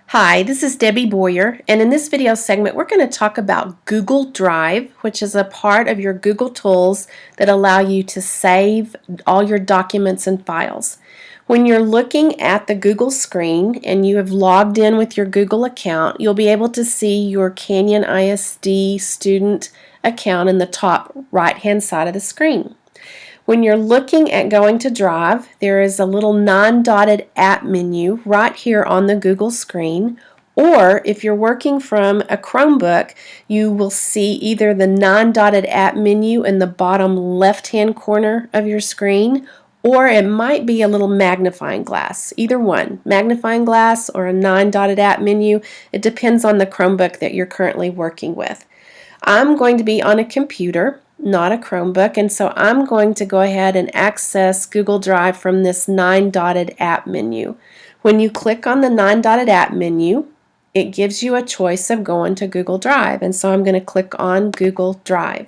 Hi, this is Debbie Boyer, and in this video segment we're going to talk about Google Drive, which is a part of your Google tools that allow you to save all your documents and files. When you're looking at the Google screen and you have logged in with your Google account, you'll be able to see your Canyon ISD student account in the top right-hand side of the screen. When you're looking at going to Drive, there is a little non-dotted app menu right here on the Google screen, or if you're working from a Chromebook, you will see either the non-dotted app menu in the bottom left-hand corner of your screen, or it might be a little magnifying glass. Either one, magnifying glass or a non-dotted app menu. It depends on the Chromebook that you're currently working with. I'm going to be on a computer, not a Chromebook, and so I'm going to go ahead and access Google Drive from this 9-dotted app menu. When you click on the 9-dotted app menu, it gives you a choice of going to Google Drive, and so I'm going to click on Google Drive.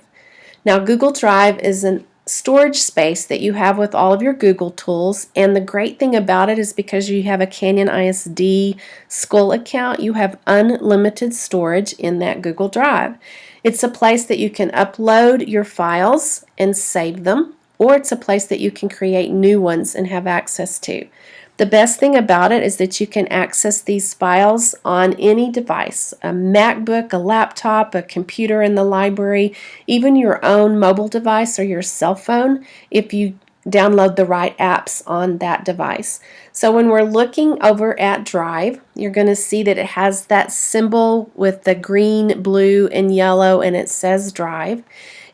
Now, Google Drive is a storage space that you have with all of your Google tools, and the great thing about it is because you have a Canyon ISD school account, you have unlimited storage in that Google Drive. It's a place that you can upload your files and save them, or it's a place that you can create new ones and have access to. The best thing about it is that you can access these files on any device, a MacBook, a laptop, a computer in the library, even your own mobile device or your cell phone if you download the right apps on that device. So when we're looking over at Drive, you're going to see that it has that symbol with the green, blue, and yellow, and it says Drive.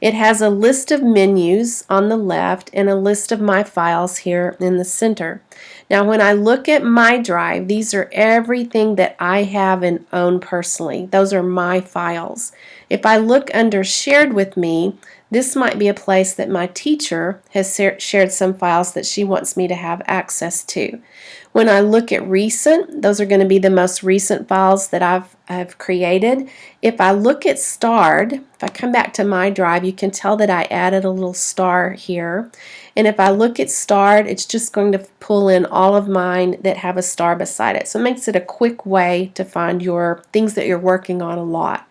It has a list of menus on the left and a list of my files here in the center. Now when I look at my Drive, these are everything that I have and own personally. Those are my files. If I look under Shared with Me, this might be a place that my teacher has shared some files that she wants me to have access to. When I look at Recent, those are going to be the most recent files that I've created. If I look at Starred, if I come back to my Drive, you can tell that I added a little star here. And if I look at Starred, it's just going to pull in all of mine that have a star beside it. So it makes it a quick way to find your things that you're working on a lot.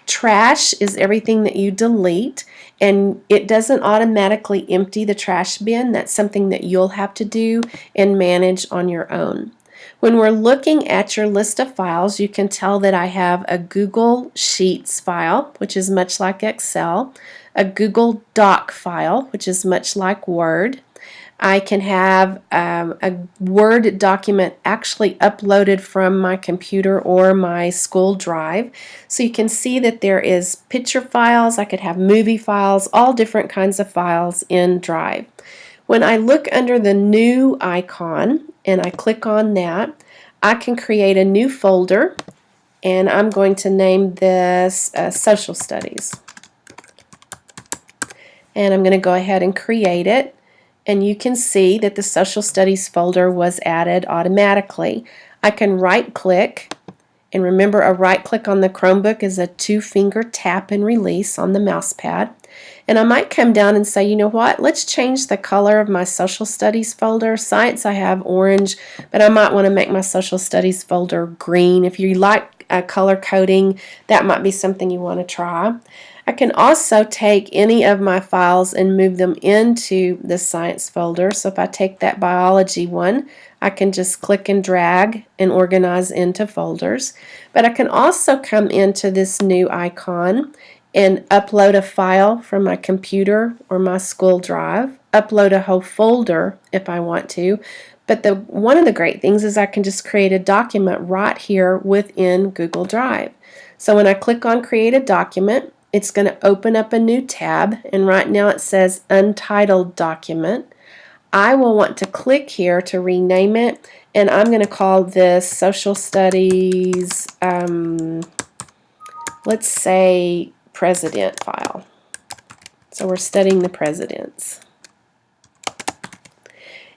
Trash is everything that you delete, and it doesn't automatically empty the trash bin. That's something that you'll have to do and manage on your own. When we're looking at your list of files, you can tell that I have a Google Sheets file, which is much like Excel, a Google Doc file, which is much like Word. I can have a Word document actually uploaded from my computer or my school drive. So you can see that there is picture files, I could have movie files, all different kinds of files in Drive. When I look under the new icon and I click on that, I can create a new folder, and I'm going to name this Social Studies. And I'm going to go ahead and create it. And you can see that the Social Studies folder was added automatically. I can right click, and remember a right click on the Chromebook is a 2-finger tap and release on the mouse pad. And I might come down and say, you know what, let's change the color of my Social Studies folder. Science I have orange, but I might want to make my Social Studies folder green. If you like color coding, that might be something you want to try. I can also take any of my files and move them into the science folder. So if I take that biology one, I can just click and drag and organize into folders. But I can also come into this new icon and upload a file from my computer or my school drive, upload a whole folder if I want to. But one of the great things is I can just create a document right here within Google Drive. So when I click on Create a Document, it's going to open up a new tab, and right now it says Untitled Document. I will want to click here to rename it, and I'm going to call this Social Studies, let's say President file. So we're studying the presidents.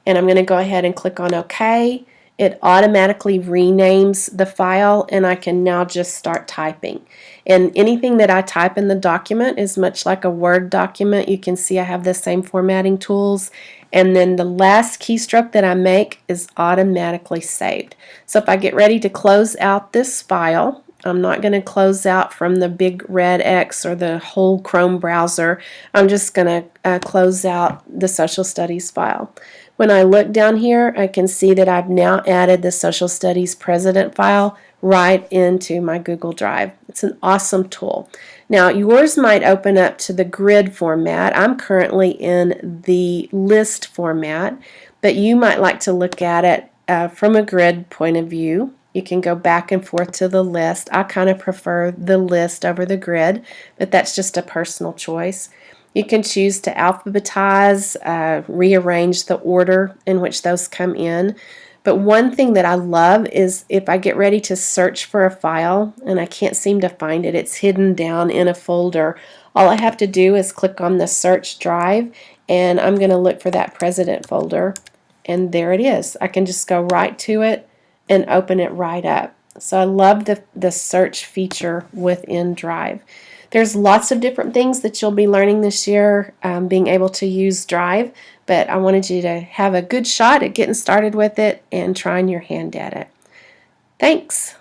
And I'm going to go ahead and click on OK, it automatically renames the file, and I can now just start typing. And anything that I type in the document is much like a Word document. You can see I have the same formatting tools, and then the last keystroke that I make is automatically saved. So if I get ready to close out this file, I'm not going to close out from the big red X or the whole Chrome browser. I'm just going to close out the Social Studies file. When I look down here, I can see that I've now added the Social Studies President file right into my Google Drive. It's an awesome tool. Now, yours might open up to the grid format. I'm currently in the list format, but you might like to look at it from a grid point of view. You can go back and forth to the list. I kind of prefer the list over the grid, but that's just a personal choice. You can choose to alphabetize, rearrange the order in which those come in. But one thing that I love is if I get ready to search for a file and I can't seem to find it, it's hidden down in a folder. All I have to do is click on the search drive, and I'm going to look for that President folder, and there it is. I can just go right to it and open it right up. So I love the search feature within Drive. There's lots of different things that you'll be learning this year, being able to use Drive, but I wanted you to have a good shot at getting started with it and trying your hand at it. Thanks.